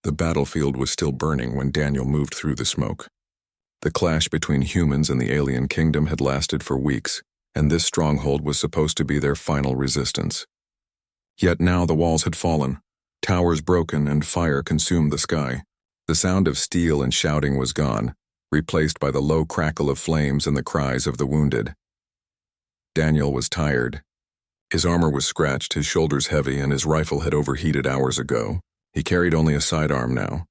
The battlefield was still burning when Daniel moved through the smoke. The clash between humans and the alien kingdom had lasted for weeks, and this stronghold was supposed to be their final resistance. Yet now the walls had fallen, towers broken, and fire consumed the sky. The sound of steel and shouting was gone, replaced by the low crackle of flames and the cries of the wounded. Daniel was tired. His armor was scratched, his shoulders heavy, and his rifle had overheated hours ago. He carried only a sidearm now,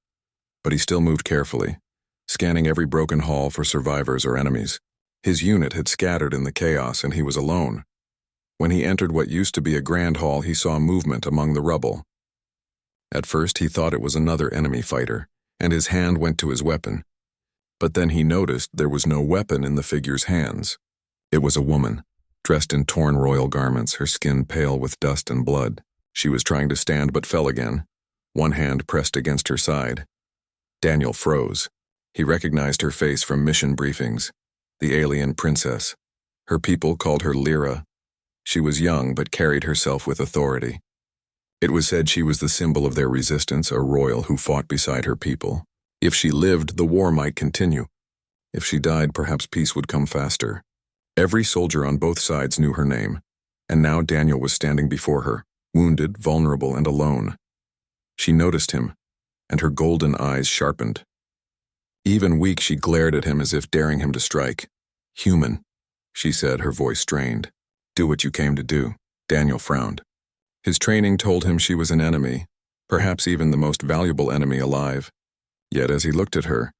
but he still moved carefully, scanning every broken hall for survivors or enemies. His unit had scattered in the chaos, and he was alone. When he entered what used to be a grand hall, he saw movement among the rubble. At first, he thought it was another enemy fighter, and his hand went to his weapon. But then he noticed there was no weapon in the figure's hands. It was a woman, dressed in torn royal garments, her skin pale with dust and blood. She was trying to stand but fell again, one hand pressed against her side. Daniel froze. He recognized her face from mission briefings, the alien princess. Her people called her Lyra. She was young but carried herself with authority. It was said she was the symbol of their resistance, a royal who fought beside her people. If she lived, the war might continue. If she died, perhaps peace would come faster. Every soldier on both sides knew her name, and now Daniel was standing before her, wounded, vulnerable, and alone. She noticed him, and her golden eyes sharpened. Even weak, she glared at him as if daring him to strike. "Human," she said, her voice strained. "Do what you came to do." Daniel frowned. His training told him she was an enemy, perhaps even the most valuable enemy alive. Yet as he looked at her,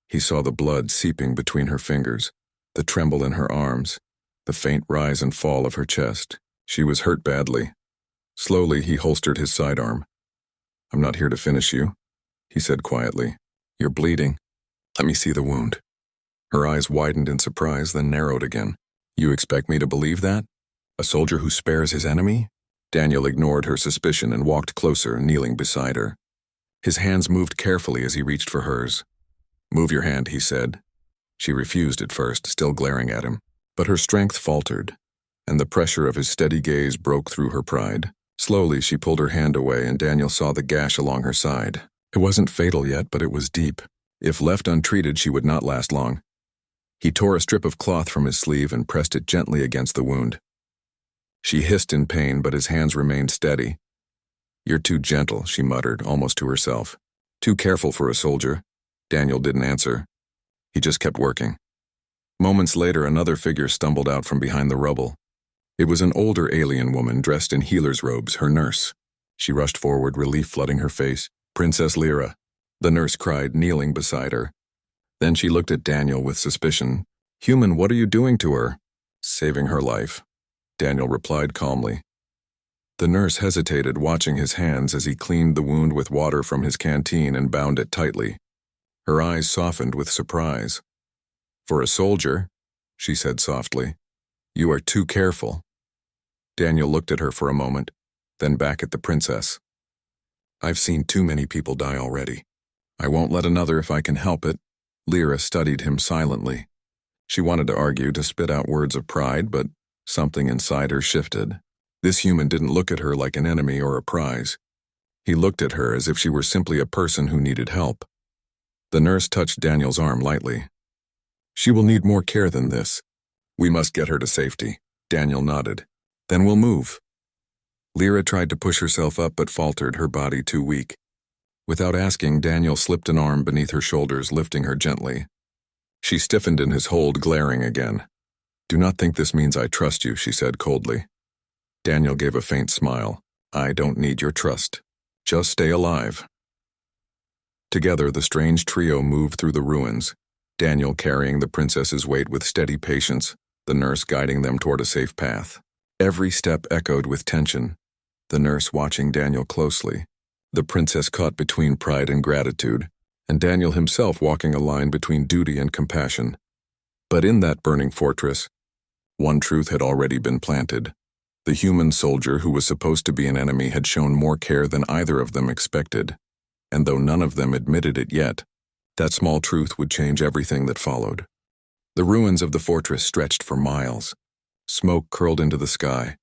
he saw the blood seeping between her fingers, the tremble in her arms, the faint rise and fall of her chest. She was hurt badly. Slowly, he holstered his sidearm. "I'm not here to finish you," he said quietly. "You're bleeding. Let me see the wound." Her eyes widened in surprise, then narrowed again. "You expect me to believe that? A soldier who spares his enemy?" Daniel ignored her suspicion and walked closer, kneeling beside her. His hands moved carefully as he reached for hers. "Move your hand," he said. She refused at first, still glaring at him, but her strength faltered, and the pressure of his steady gaze broke through her pride. Slowly, she pulled her hand away, and Daniel saw the gash along her side. It wasn't fatal yet, but it was deep. If left untreated, she would not last long. He tore a strip of cloth from his sleeve and pressed it gently against the wound. She hissed in pain, but his hands remained steady. "You're too gentle," she muttered, almost to herself. "Too careful for a soldier." Daniel didn't answer. He just kept working. Moments later, another figure stumbled out from behind the rubble. It was an older alien woman dressed in healer's robes, her nurse. She rushed forward, relief flooding her face. "Princess Lyra," the nurse cried, kneeling beside her. Then she looked at Daniel with suspicion. "Human, what are you doing to her?" "Saving her life," Daniel replied calmly. The nurse hesitated, watching his hands as he cleaned the wound with water from his canteen and bound it tightly. Her eyes softened with surprise. "For a soldier," she said softly, "you are too careful." Daniel looked at her for a moment, then back at the princess. "I've seen too many people die already. I won't let another if I can help it." Lyra studied him silently. She wanted to argue, to spit out words of pride, but something inside her shifted. This human didn't look at her like an enemy or a prize. He looked at her as if she were simply a person who needed help. The nurse touched Daniel's arm lightly. "She will need more care than this. We must get her to safety." Daniel nodded. "Then we'll move." Lyra tried to push herself up but faltered, her body too weak. Without asking, Daniel slipped an arm beneath her shoulders, lifting her gently. She stiffened in his hold, glaring again. "Do not think this means I trust you," she said coldly. Daniel gave a faint smile. "I don't need your trust. Just stay alive." Together, the strange trio moved through the ruins, Daniel carrying the princess's weight with steady patience, the nurse guiding them toward a safe path. Every step echoed with tension, the nurse watching Daniel closely, the princess caught between pride and gratitude, and Daniel himself walking a line between duty and compassion. But in that burning fortress, one truth had already been planted. The human soldier who was supposed to be an enemy had shown more care than either of them expected, and though none of them admitted it yet, that small truth would change everything that followed. The ruins of the fortress stretched for miles. Smoke curled into the sky.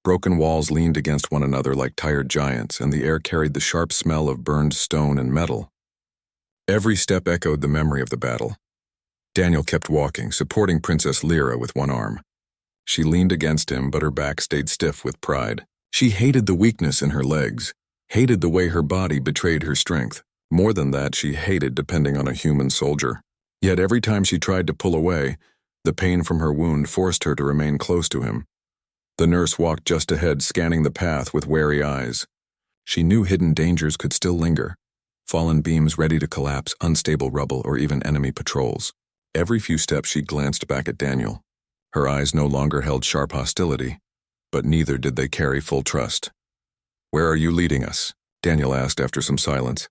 Broken walls leaned against one another like tired giants, and the air carried the sharp smell of burned stone and metal. Every step echoed the memory of the battle. Daniel kept walking, supporting Princess Lyra with one arm. She leaned against him, but her back stayed stiff with pride. She hated the weakness in her legs, hated the way her body betrayed her strength. More than that, she hated depending on a human soldier. Yet every time she tried to pull away, the pain from her wound forced her to remain close to him. The nurse walked just ahead, scanning the path with wary eyes. She knew hidden dangers could still linger, fallen beams ready to collapse, unstable rubble, or even enemy patrols. Every few steps she glanced back at Daniel. Her eyes no longer held sharp hostility, but neither did they carry full trust. "Where are you leading us?" Daniel asked after some silence.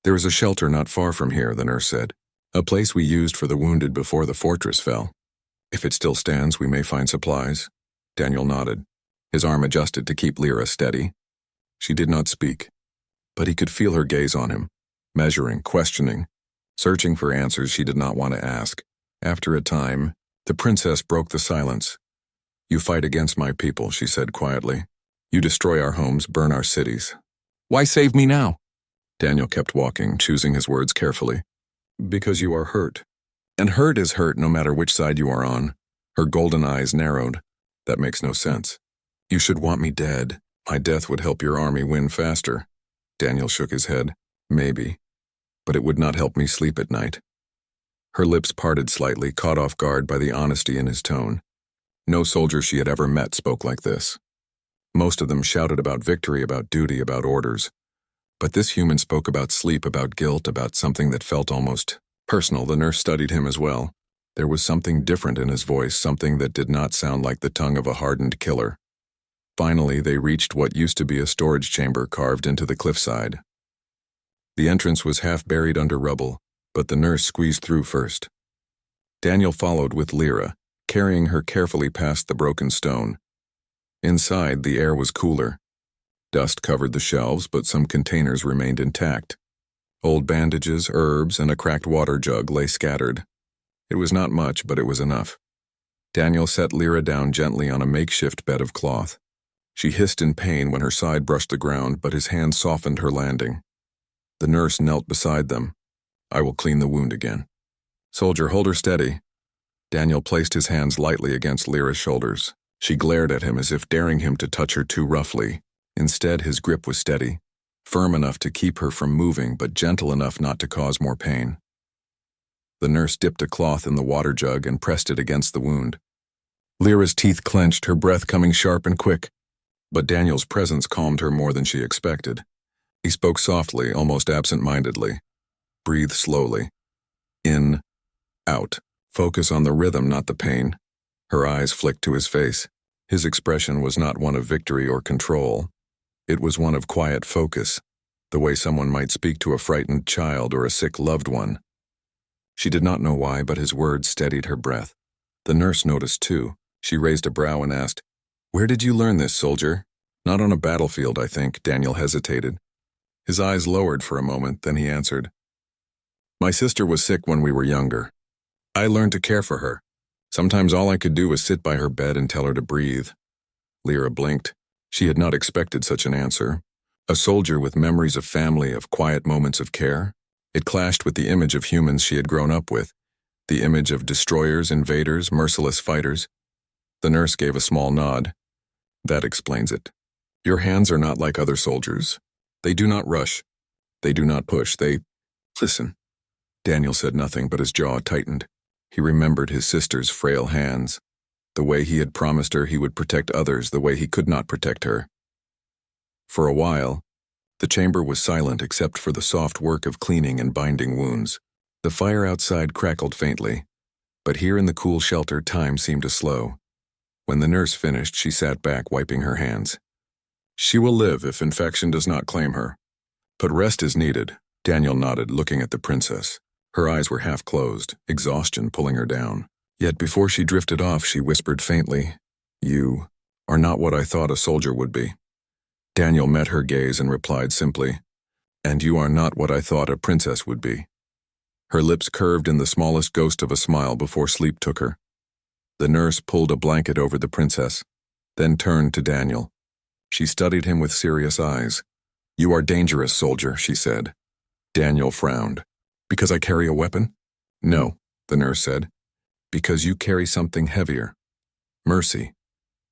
"There is a shelter not far from here," the nurse said. "A place we used for the wounded before the fortress fell. If it still stands, we may find supplies." Daniel nodded. His arm adjusted to keep Lyra steady. She did not speak, but he could feel her gaze on him, measuring, questioning, searching for answers she did not want to ask. After a time, the princess broke the silence. "You fight against my people," she said quietly. "You destroy our homes, burn our cities. Why save me now?" Daniel kept walking, choosing his words carefully. "Because you are hurt. And hurt is hurt no matter which side you are on." Her golden eyes narrowed. "That makes no sense. You should want me dead. My death would help your army win faster." Daniel shook his head. "Maybe. But it would not help me sleep at night." Her lips parted slightly, caught off guard by the honesty in his tone. No soldier she had ever met spoke like this. Most of them shouted about victory, about duty, about orders. But this human spoke about sleep, about guilt, about something that felt almost personal. The nurse studied him as well. There was something different in his voice, something that did not sound like the tongue of a hardened killer. Finally, they reached what used to be a storage chamber carved into the cliffside. The entrance was half buried under rubble, but the nurse squeezed through first. Daniel followed with Lyra, carrying her carefully past the broken stone. Inside, the air was cooler. Dust covered the shelves, but some containers remained intact. Old bandages, herbs, and a cracked water jug lay scattered. It was not much, but it was enough. Daniel set Lyra down gently on a makeshift bed of cloth. She hissed in pain when her side brushed the ground, but his hand softened her landing. The nurse knelt beside them. "I will clean the wound again." "Soldier, hold her steady." Daniel placed his hands lightly against Lyra's shoulders. She glared at him as if daring him to touch her too roughly. Instead, his grip was steady, firm enough to keep her from moving, but gentle enough not to cause more pain. The nurse dipped a cloth in the water jug and pressed it against the wound. Lyra's teeth clenched, her breath coming sharp and quick. But Daniel's presence calmed her more than she expected. He spoke softly, almost absent-mindedly. "Breathe slowly. In, out. Focus on the rhythm, not the pain." Her eyes flicked to his face. His expression was not one of victory or control. It was one of quiet focus, the way someone might speak to a frightened child or a sick loved one. She did not know why, but his words steadied her breath. The nurse noticed too. She raised a brow and asked, "Where did you learn this, soldier?" "Not on a battlefield, I think." Daniel hesitated. His eyes lowered for a moment, then he answered, "My sister was sick when we were younger. I learned to care for her. Sometimes all I could do was sit by her bed and tell her to breathe." Lyra blinked. She had not expected such an answer. A soldier with memories of family, of quiet moments of care. It clashed with the image of humans she had grown up with, the image of destroyers, invaders, merciless fighters. The nurse gave a small nod. "That explains it. Your hands are not like other soldiers. They do not rush. They do not push. They listen." Daniel said nothing, but his jaw tightened. He remembered his sister's frail hands, the way he had promised her he would protect others, the way he could not protect her. For a while, the chamber was silent except for the soft work of cleaning and binding wounds. The fire outside crackled faintly, but here in the cool shelter time seemed to slow. When the nurse finished, she sat back, wiping her hands. "She will live if infection does not claim her. But rest is needed." Daniel nodded, looking at the princess. Her eyes were half closed, exhaustion pulling her down. Yet before she drifted off, she whispered faintly, "You are not what I thought a soldier would be." Daniel met her gaze and replied simply, "And you are not what I thought a princess would be." Her lips curved in the smallest ghost of a smile before sleep took her. The nurse pulled a blanket over the princess. then turned to Daniel. She studied him with serious eyes. "You are dangerous, soldier," she said. Daniel frowned. "Because I carry a weapon?" "No," the nurse said. "Because you carry something heavier. Mercy.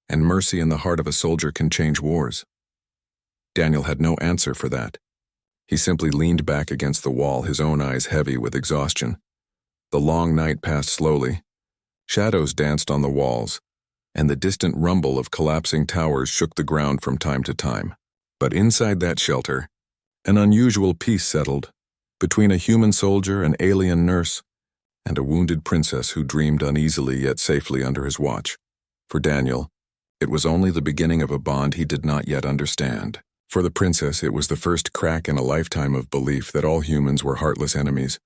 And mercy in the heart of a soldier can change wars." Daniel had no answer for that. He simply leaned back against the wall, his own eyes heavy with exhaustion. The long night passed slowly. Shadows danced on the walls, and the distant rumble of collapsing towers shook the ground from time to time. But inside that shelter, an unusual peace settled, between a human soldier, an alien nurse, and a wounded princess who dreamed uneasily yet safely under his watch. For Daniel, it was only the beginning of a bond he did not yet understand. For the princess, it was the first crack in a lifetime of belief that all humans were heartless enemies.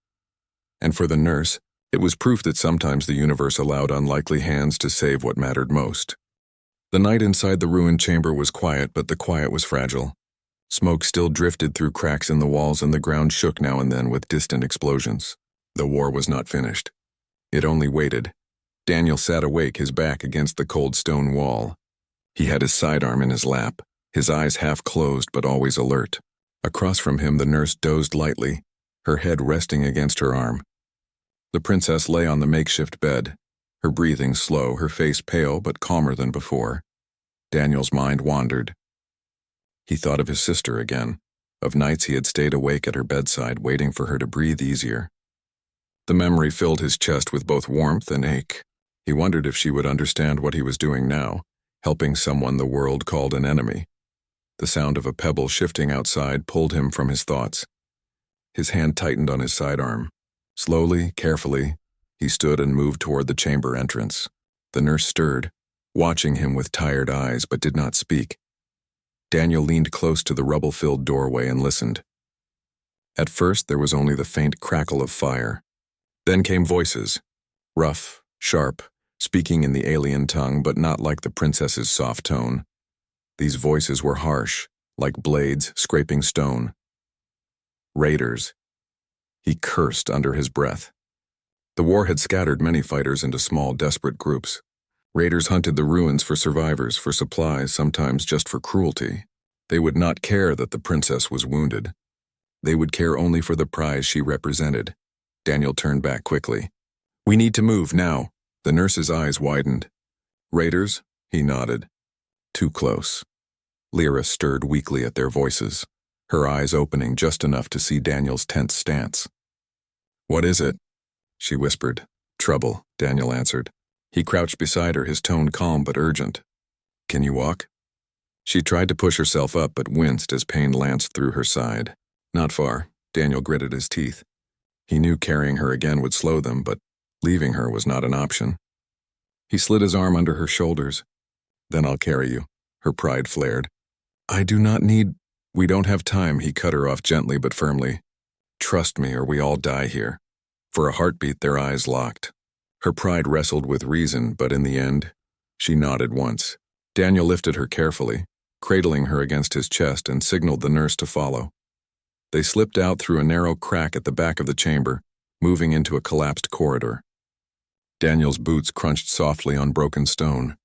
And for the nurse, it was proof that sometimes the universe allowed unlikely hands to save what mattered most. The night inside the ruined chamber was quiet, but the quiet was fragile. Smoke still drifted through cracks in the walls, and the ground shook now and then with distant explosions. The war was not finished. It only waited. Daniel sat awake, his back against the cold stone wall. He had his sidearm in his lap, his eyes half closed but always alert. Across from him, the nurse dozed lightly, her head resting against her arm. The princess lay on the makeshift bed, her breathing slow, her face pale but calmer than before. Daniel's mind wandered. He thought of his sister again, of nights he had stayed awake at her bedside, waiting for her to breathe easier. The memory filled his chest with both warmth and ache. He wondered if she would understand what he was doing now, helping someone the world called an enemy. The sound of a pebble shifting outside pulled him from his thoughts. His hand tightened on his sidearm. Slowly, carefully, he stood and moved toward the chamber entrance. The nurse stirred, watching him with tired eyes, but did not speak. Daniel leaned close to the rubble-filled doorway and listened. At first, there was only the faint crackle of fire. Then came voices, rough, sharp, speaking in the alien tongue, but not like the princess's soft tone. These voices were harsh, like blades scraping stone. Raiders. He cursed under his breath. The war had scattered many fighters into small, desperate groups. Raiders hunted the ruins for survivors, for supplies, sometimes just for cruelty. They would not care that the princess was wounded. They would care only for the prize she represented. Daniel turned back quickly. "We need to move now." The nurse's eyes widened. "Raiders?" He nodded. "Too close." Lyra stirred weakly at their voices, her eyes opening just enough to see Daniel's tense stance. "What is it?" she whispered. "Trouble," Daniel answered. He crouched beside her, his tone calm but urgent. "Can you walk?" She tried to push herself up but winced as pain lanced through her side. "Not far." Daniel gritted his teeth. He knew carrying her again would slow them, but leaving her was not an option. He slid his arm under her shoulders. "Then I'll carry you." Her pride flared. "I do not need—" "We don't have time," he cut her off gently but firmly. "Trust me, or we all die here." For a heartbeat, their eyes locked. Her pride wrestled with reason, but in the end, she nodded once. Daniel lifted her carefully, cradling her against his chest, and signaled the nurse to follow. They slipped out through a narrow crack at the back of the chamber, moving into a collapsed corridor. Daniel's boots crunched softly on broken stone.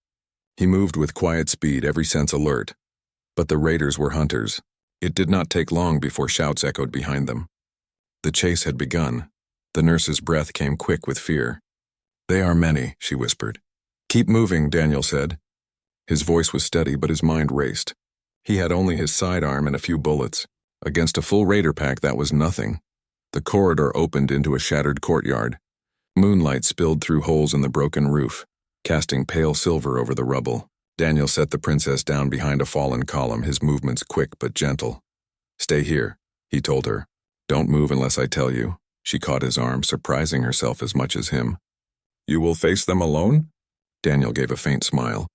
He moved with quiet speed, every sense alert. But the raiders were hunters. It did not take long before shouts echoed behind them. The chase had begun. The nurse's breath came quick with fear. "They are many," she whispered. "Keep moving," Daniel said. His voice was steady, but his mind raced. He had only his sidearm and a few bullets. Against a full raider pack, that was nothing. The corridor opened into a shattered courtyard. Moonlight spilled through holes in the broken roof, casting pale silver over the rubble. Daniel set the princess down behind a fallen column, his movements quick but gentle. "Stay here," he told her. "Don't move unless I tell you." She caught his arm, surprising herself as much as him. "You will face them alone?" Daniel gave a faint smile.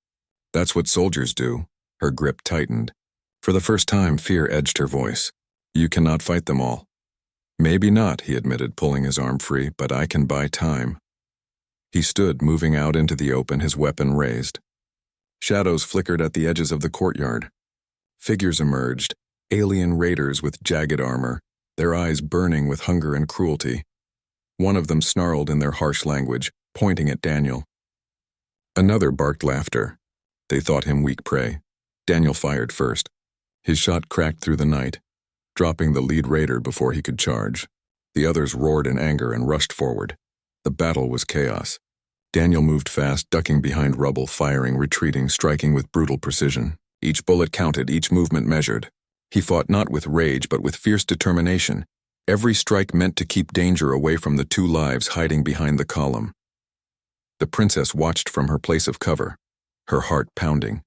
"That's what soldiers do." Her grip tightened. For the first time, fear edged her voice. "You cannot fight them all." "Maybe not," he admitted, pulling his arm free, "but I can buy time." He stood, moving out into the open, his weapon raised. Shadows flickered at the edges of the courtyard. Figures emerged, alien raiders with jagged armor, their eyes burning with hunger and cruelty. One of them snarled in their harsh language, pointing at Daniel. Another barked laughter. They thought him weak prey. Daniel fired first. His shot cracked through the night, dropping the lead raider before he could charge. The others roared in anger and rushed forward. The battle was chaos. Daniel moved fast, ducking behind rubble, firing, retreating, striking with brutal precision. Each bullet counted, each movement measured. He fought not with rage, but with fierce determination. Every strike meant to keep danger away from the 2 lives hiding behind the column. The princess watched from her place of cover, her heart pounding.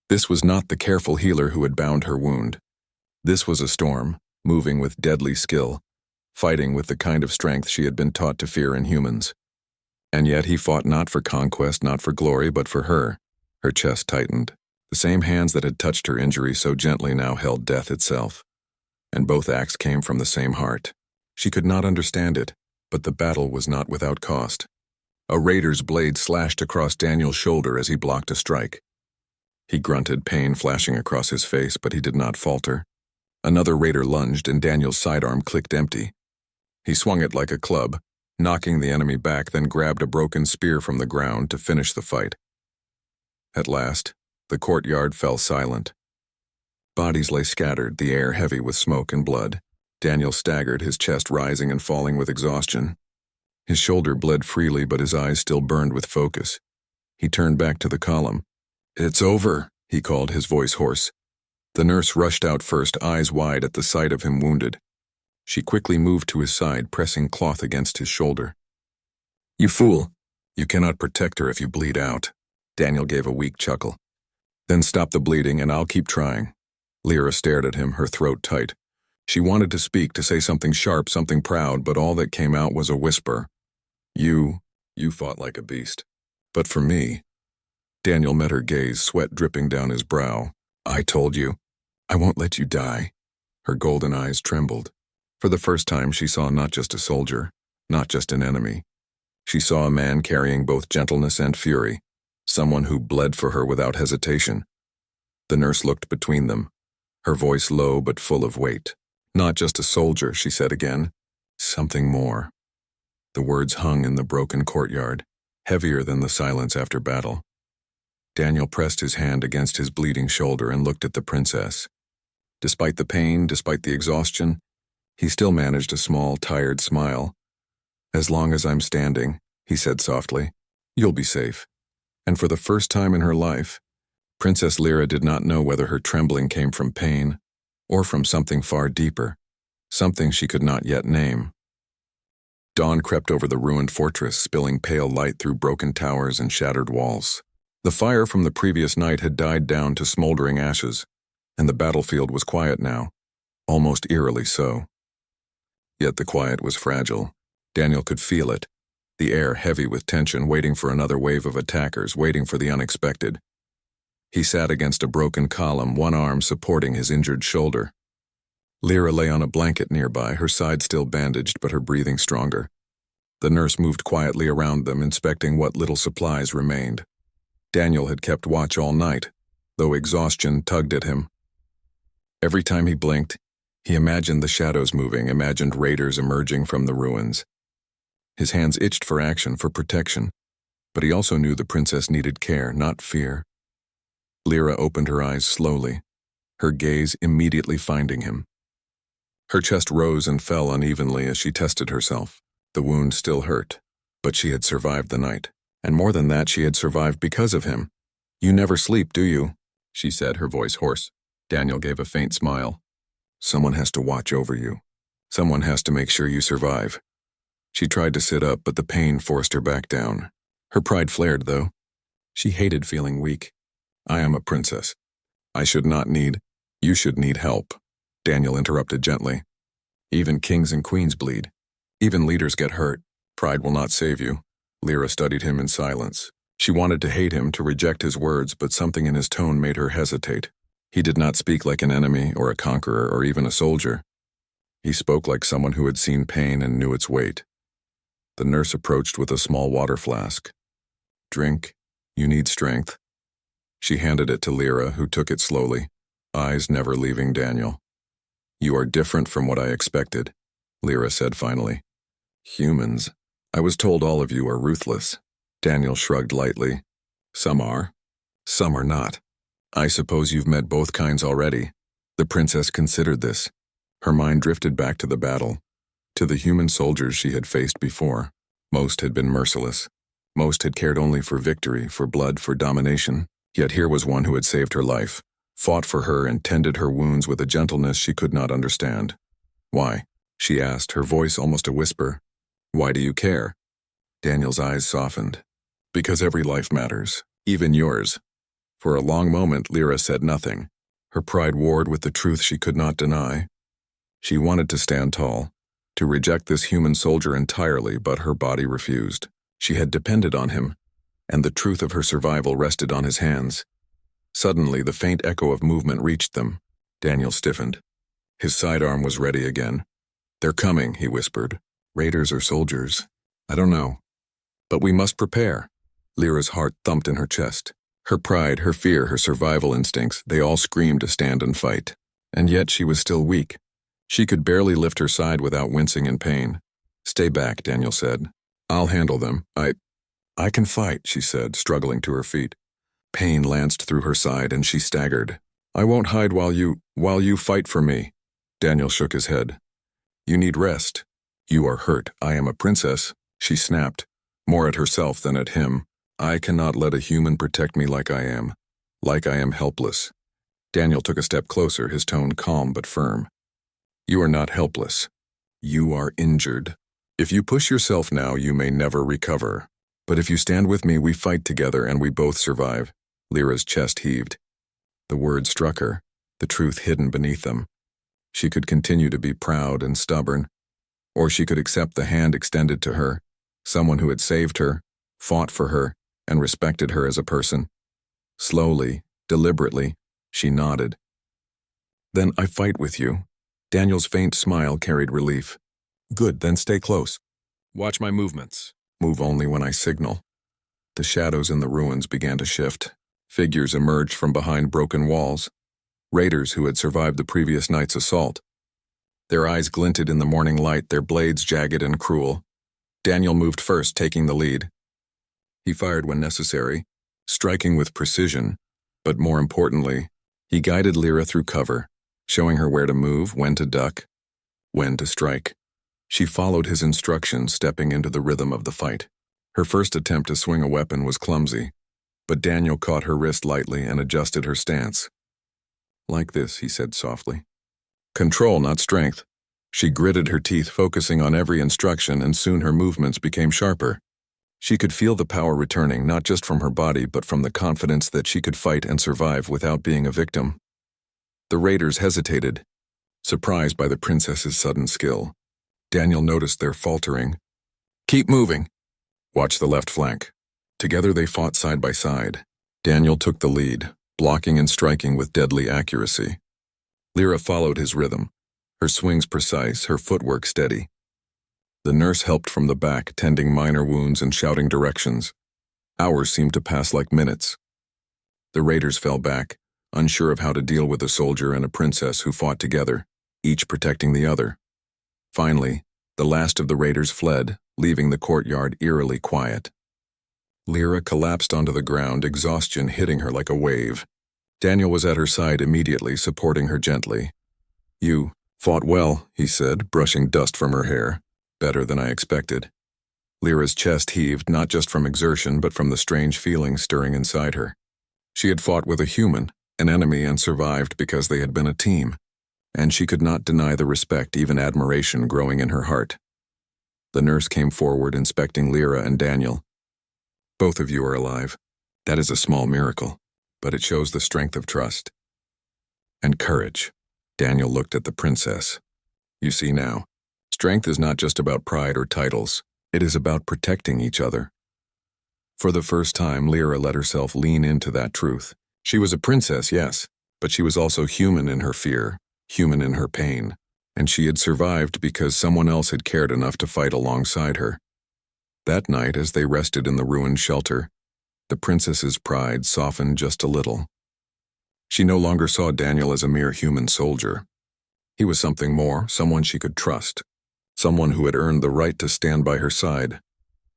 This was not the careful healer who had bound her wound. This was a storm, moving with deadly skill, fighting with the kind of strength she had been taught to fear in humans. And yet he fought not for conquest, not for glory, but for her. Her chest tightened. The same hands that had touched her injury so gently now held death itself. And both acts came from the same heart. She could not understand it, but the battle was not without cost. A raider's blade slashed across Daniel's shoulder as he blocked a strike. He grunted, pain flashing across his face, but he did not falter. Another raider lunged, and Daniel's sidearm clicked empty. He swung it like a club, knocking the enemy back, then grabbed a broken spear from the ground to finish the fight. At last, the courtyard fell silent. Bodies lay scattered, the air heavy with smoke and blood. Daniel staggered, his chest rising and falling with exhaustion. His shoulder bled freely, but his eyes still burned with focus. He turned back to the column. "It's over," he called, his voice hoarse. The nurse rushed out first, eyes wide at the sight of him wounded. She quickly moved to his side, pressing cloth against his shoulder. "You fool! You cannot protect her if you bleed out." Daniel gave a weak chuckle. "Then stop the bleeding and I'll keep trying." Lyra stared at him, her throat tight. She wanted to speak, to say something sharp, something proud, but all that came out was a whisper. You fought like a beast. But for me..." Daniel met her gaze, sweat dripping down his brow. "I told you. I won't let you die." Her golden eyes trembled. For the first time she saw not just a soldier, not just an enemy. She saw a man carrying both gentleness and fury, someone who bled for her without hesitation. The nurse looked between them, her voice low but full of weight. "Not just a soldier," she said again. "Something more." The words hung in the broken courtyard, heavier than the silence after battle. Daniel pressed his hand against his bleeding shoulder and looked at the princess. Despite the pain, despite the exhaustion, he still managed a small, tired smile. "As long as I'm standing," he said softly, "you'll be safe." And for the first time in her life, Princess Lyra did not know whether her trembling came from pain or from something far deeper, something she could not yet name. Dawn crept over the ruined fortress, spilling pale light through broken towers and shattered walls. The fire from the previous night had died down to smoldering ashes, and the battlefield was quiet now, almost eerily so. Yet the quiet was fragile. Daniel could feel it, the air heavy with tension, waiting for another wave of attackers, waiting for the unexpected. He sat against a broken column, one arm supporting his injured shoulder. Lyra lay on a blanket nearby, her side still bandaged but her breathing stronger. The nurse moved quietly around them, inspecting what little supplies remained. Daniel had kept watch all night, though exhaustion tugged at him. Every time he blinked, he imagined the shadows moving, imagined raiders emerging from the ruins. His hands itched for action, for protection, but he also knew the princess needed care, not fear. Lyra opened her eyes slowly, her gaze immediately finding him. Her chest rose and fell unevenly as she tested herself. The wound still hurt, but she had survived the night. And more than that, she had survived because of him. "You never sleep, do you?" she said, her voice hoarse. Daniel gave a faint smile. "Someone has to watch over you. Someone has to make sure you survive." She tried to sit up, but the pain forced her back down. Her pride flared, though. She hated feeling weak. "I am a princess. I should not need..." "You should need help," Daniel interrupted gently. "Even kings and queens bleed. Even leaders get hurt. Pride will not save you." Lyra studied him in silence. She wanted to hate him, to reject his words, but something in his tone made her hesitate. He did not speak like an enemy or a conqueror or even a soldier. He spoke like someone who had seen pain and knew its weight. The nurse approached with a small water flask. "Drink. You need strength." She handed it to Lyra, who took it slowly, eyes never leaving Daniel. "You are different from what I expected," Lyra said finally. "Humans. I was told all of you are ruthless." Daniel shrugged lightly. "Some are. Some are not. I suppose you've met both kinds already. The princess considered this. Her mind drifted back to the battle, to the human soldiers she had faced before. Most had been merciless. Most had cared only for victory, for blood, for domination. Yet here was one who had saved her life, fought for her and tended her wounds with a gentleness she could not understand. Why? She asked, her voice almost a whisper. Why do you care? Daniel's eyes softened. Because every life matters, even yours. For a long moment, Lyra said nothing. Her pride warred with the truth she could not deny. She wanted to stand tall, to reject this human soldier entirely, but her body refused. She had depended on him, and the truth of her survival rested on his hands. Suddenly, the faint echo of movement reached them. Daniel stiffened. His sidearm was ready again. They're coming, he whispered. Raiders or soldiers? I don't know. But we must prepare. Lyra's heart thumped in her chest. Her pride, her fear, her survival instincts, they all screamed to stand and fight. And yet she was still weak. She could barely lift her side without wincing in pain. Stay back, Daniel said. I'll handle them. I can fight, she said, struggling to her feet. Pain lanced through her side and she staggered. I won't hide while you fight for me. Daniel shook his head. You need rest. You are hurt. I am a princess, she snapped, more at herself than at him. I cannot let a human protect me like I am helpless. Daniel took a step closer, his tone calm but firm. You are not helpless. You are injured. If you push yourself now, you may never recover. But if you stand with me, we fight together and we both survive. Lyra's chest heaved. The words struck her, the truth hidden beneath them. She could continue to be proud and stubborn, or she could accept the hand extended to her, someone who had saved her, fought for her, and respected her as a person. Slowly, deliberately, she nodded. Then I fight with you. Daniel's faint smile carried relief. Good, then stay close. Watch my movements. Move only when I signal. The shadows in the ruins began to shift. Figures emerged from behind broken walls. Raiders who had survived the previous night's assault. Their eyes glinted in the morning light, their blades jagged and cruel. Daniel moved first, taking the lead. He fired when necessary, striking with precision, but more importantly, he guided Lyra through cover, showing her where to move, when to duck, when to strike. She followed his instructions, stepping into the rhythm of the fight. Her first attempt to swing a weapon was clumsy, but Daniel caught her wrist lightly and adjusted her stance. Like this, he said softly. Control, not strength. She gritted her teeth, focusing on every instruction, and soon her movements became sharper. She could feel the power returning, not just from her body, but from the confidence that she could fight and survive without being a victim. The raiders hesitated, surprised by the princess's sudden skill. Daniel noticed their faltering. Keep moving. Watch the left flank. Together they fought side by side. Daniel took the lead, blocking and striking with deadly accuracy. Lyra followed his rhythm, her swings precise, her footwork steady. The nurse helped from the back, tending minor wounds and shouting directions. Hours seemed to pass like minutes. The raiders fell back, unsure of how to deal with a soldier and a princess who fought together, each protecting the other. Finally, the last of the raiders fled, leaving the courtyard eerily quiet. Lyra collapsed onto the ground, exhaustion hitting her like a wave. Daniel was at her side immediately, supporting her gently. You fought well, he said, brushing dust from her hair. Better than I expected. Lyra's chest heaved, not just from exertion, but from the strange feeling stirring inside her. She had fought with a human, an enemy, and survived because they had been a team. And she could not deny the respect, even admiration, growing in her heart. The nurse came forward, inspecting Lyra and Daniel. Both of you are alive. That is a small miracle, but it shows the strength of trust. And courage. Daniel looked at the princess. You see now, strength is not just about pride or titles. It is about protecting each other. For the first time, Lyra let herself lean into that truth. She was a princess, yes, but she was also human in her fear, human in her pain, and she had survived because someone else had cared enough to fight alongside her. That night, as they rested in the ruined shelter, the princess's pride softened just a little. She no longer saw Daniel as a mere human soldier. He was something more, someone she could trust, someone who had earned the right to stand by her side.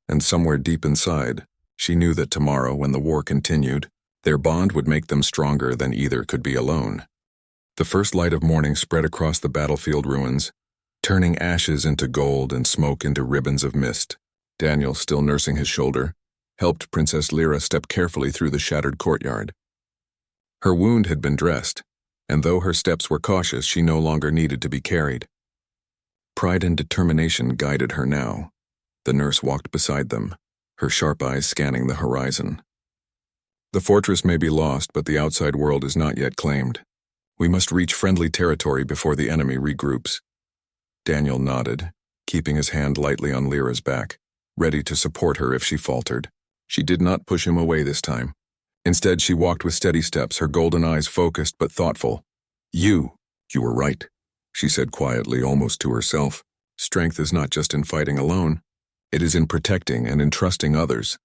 And somewhere deep inside, she knew that tomorrow, when the war continued, Their bond would make them stronger than either could be alone. The first light of morning spread across the battlefield ruins, turning ashes into gold and smoke into ribbons of mist. Daniel, still nursing his shoulder, helped Princess Lyra step carefully through the shattered courtyard. Her wound had been dressed, and though her steps were cautious, she no longer needed to be carried. Pride and determination guided her now. The nurse walked beside them, her sharp eyes scanning the horizon. The fortress may be lost, but the outside world is not yet claimed. We must reach friendly territory before the enemy regroups. Daniel nodded, keeping his hand lightly on Lyra's back, ready to support her if she faltered. She did not push him away this time. Instead, she walked with steady steps, her golden eyes focused but thoughtful. You were right, she said quietly, almost to herself. Strength is not just in fighting alone. It is in protecting and in trusting others.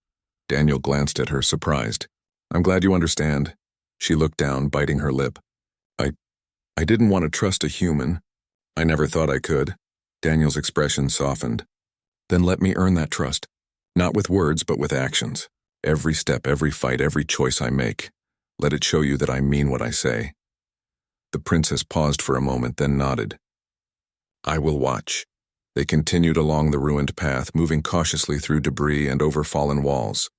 Daniel glanced at her, surprised. I'm glad you understand. She looked down, biting her lip. I didn't want to trust a human. I never thought I could. Daniel's expression softened. Then let me earn that trust. Not with words, but with actions. Every step, every fight, every choice I make. Let it show you that I mean what I say. The princess paused for a moment, then nodded. I will watch. They continued along the ruined path, moving cautiously through debris and over fallen walls.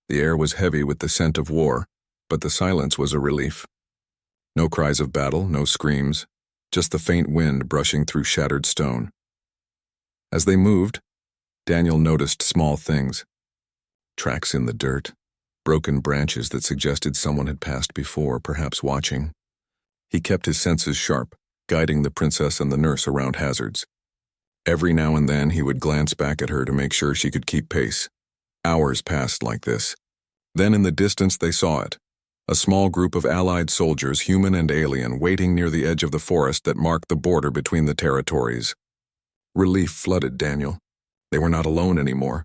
The air was heavy with the scent of war, but the silence was a relief. No cries of battle, no screams, just the faint wind brushing through shattered stone. As they moved, Daniel noticed small things. Tracks in the dirt, broken branches that suggested someone had passed before, perhaps watching. He kept his senses sharp, guiding the princess and the nurse around hazards. Every now and then he would glance back at her to make sure she could keep pace. Hours passed like this. Then in the distance they saw it. A small group of allied soldiers, human and alien, waiting near the edge of the forest that marked the border between the territories. Relief flooded Daniel. They were not alone anymore.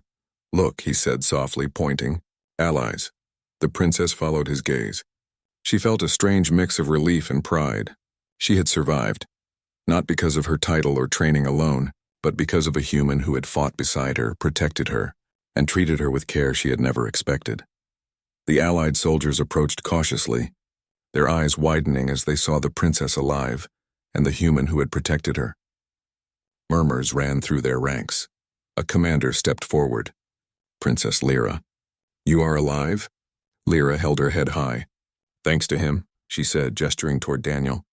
Look, he said softly, pointing. Allies. The princess followed his gaze. She felt a strange mix of relief and pride. She had survived, not because of her title or training alone, but because of a human who had fought beside her, protected her, and treated her with care she had never expected. The allied soldiers approached cautiously, their eyes widening as they saw the princess alive and the human who had protected her. Murmurs ran through their ranks. A commander stepped forward. Princess Lyra. You are alive? Lyra held her head high. Thanks to him, she said, gesturing toward Daniel.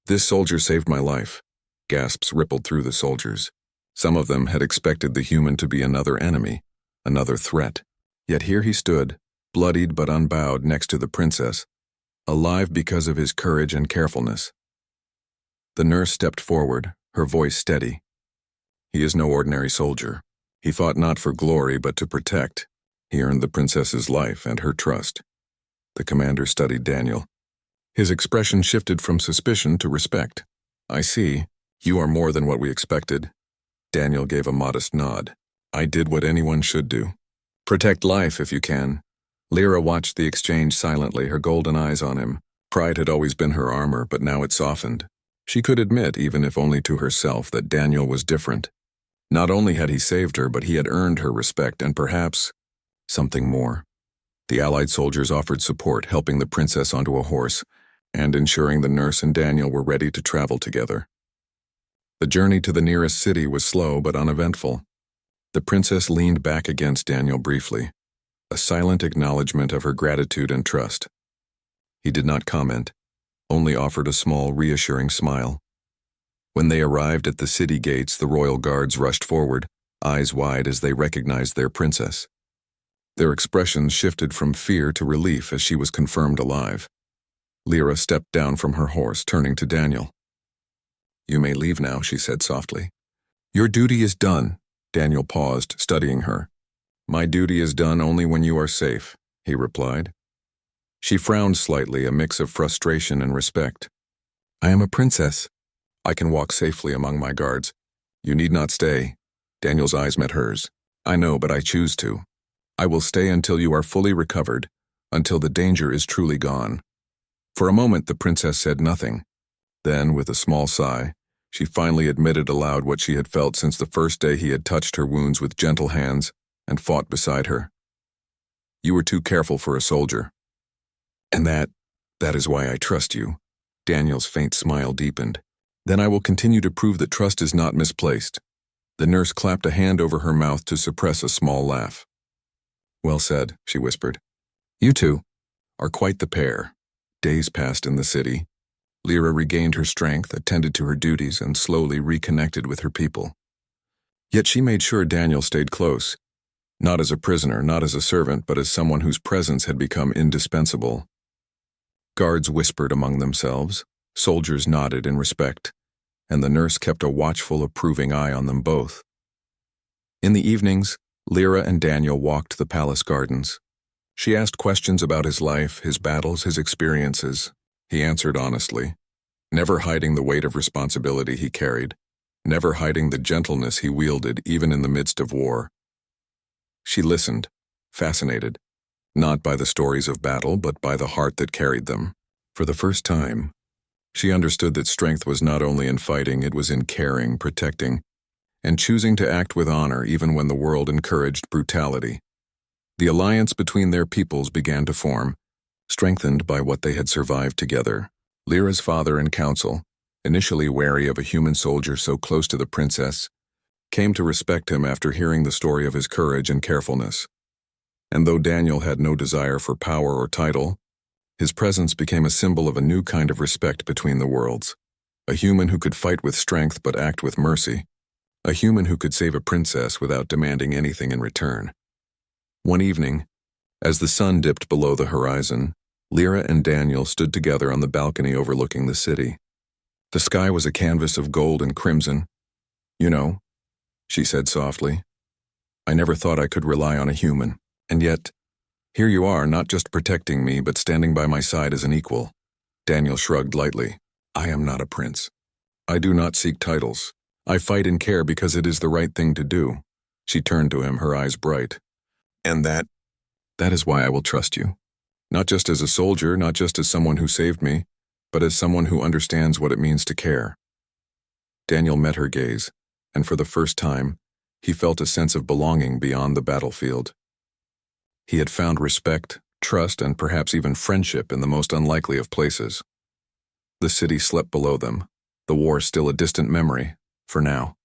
This soldier saved my life. Gasps rippled through the soldiers. Some of them had expected the human to be another enemy, another threat. Yet here he stood, bloodied but unbowed next to the princess, alive because of his courage and carefulness. The nurse stepped forward, her voice steady. He is no ordinary soldier. He fought not for glory but to protect. He earned the princess's life and her trust. The commander studied Daniel. His expression shifted from suspicion to respect. I see. You are more than what we expected. Daniel gave a modest nod. I did what anyone should do. Protect life if you can. Lyra watched the exchange silently, her golden eyes on him. Pride had always been her armor, but now it softened. She could admit, even if only to herself, that Daniel was different. Not only had he saved her, but he had earned her respect and perhaps something more. The allied soldiers offered support, helping the princess onto a horse and ensuring the nurse and Daniel were ready to travel together. The journey to the nearest city was slow but uneventful. The princess leaned back against Daniel briefly, a silent acknowledgement of her gratitude and trust. He did not comment, only offered a small, reassuring smile. When they arrived at the city gates, the royal guards rushed forward, eyes wide as they recognized their princess. Their expressions shifted from fear to relief as she was confirmed alive. Lyra stepped down from her horse, turning to Daniel. You may leave now, she said softly. Your duty is done. Daniel paused, studying her. My duty is done only when you are safe, he replied. She frowned slightly, a mix of frustration and respect. I am a princess. I can walk safely among my guards. You need not stay. Daniel's eyes met hers. I know, but I choose to. I will stay until you are fully recovered, until the danger is truly gone. For a moment, the princess said nothing. Then, with a small sigh, she finally admitted aloud what she had felt since the first day he had touched her wounds with gentle hands and fought beside her. You were too careful for a soldier. And that is why I trust you. Daniel's faint smile deepened. Then I will continue to prove that trust is not misplaced. The nurse clapped a hand over her mouth to suppress a small laugh. Well said, she whispered. You two are quite the pair. Days passed in the city. Lyra regained her strength, attended to her duties, and slowly reconnected with her people. Yet she made sure Daniel stayed close, not as a prisoner, not as a servant, but as someone whose presence had become indispensable. Guards whispered among themselves, soldiers nodded in respect, and the nurse kept a watchful, approving eye on them both. In the evenings, Lyra and Daniel walked the palace gardens. She asked questions about his life, his battles, his experiences. He answered honestly, never hiding the weight of responsibility he carried, never hiding the gentleness he wielded even in the midst of war. She listened, fascinated, not by the stories of battle, but by the heart that carried them. For the first time, she understood that strength was not only in fighting, it was in caring, protecting, and choosing to act with honor even when the world encouraged brutality. The alliance between their peoples began to form, strengthened by what they had survived together. Lyra's father and council, initially wary of a human soldier so close to the princess, came to respect him after hearing the story of his courage and carefulness. And though Daniel had no desire for power or title, his presence became a symbol of a new kind of respect between the worlds. A human who could fight with strength but act with mercy. A human who could save a princess without demanding anything in return. One evening, as the sun dipped below the horizon, Lyra and Daniel stood together on the balcony overlooking the city. The sky was a canvas of gold and crimson. You know, she said softly, I never thought I could rely on a human. And yet, here you are, not just protecting me, but standing by my side as an equal. Daniel shrugged lightly. I am not a prince. I do not seek titles. I fight and care because it is the right thing to do. She turned to him, her eyes bright. And that is why I will trust you. Not just as a soldier, not just as someone who saved me, but as someone who understands what it means to care. Daniel met her gaze, and for the first time, he felt a sense of belonging beyond the battlefield. He had found respect, trust, and perhaps even friendship in the most unlikely of places. The city slept below them, the war still a distant memory, for now.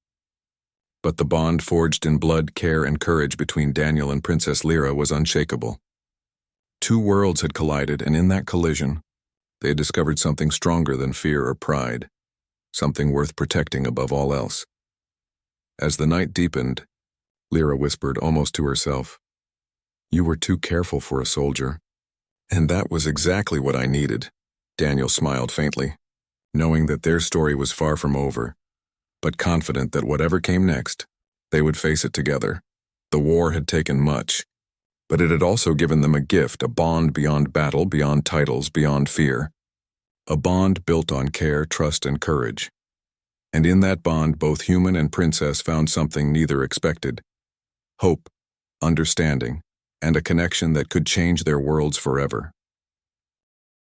But the bond forged in blood, care, and courage between Daniel and Princess Lyra was unshakable. Two worlds had collided, and in that collision, they had discovered something stronger than fear or pride, something worth protecting above all else. As the night deepened, Lyra whispered almost to herself, You were too careful for a soldier. And that was exactly what I needed. Daniel smiled faintly, knowing that their story was far from over, but confident that whatever came next, they would face it together. The war had taken much, but it had also given them a gift, a bond beyond battle, beyond titles, beyond fear. A bond built on care, trust, and courage. And in that bond, both human and princess found something neither expected. Hope, understanding, and a connection that could change their worlds forever.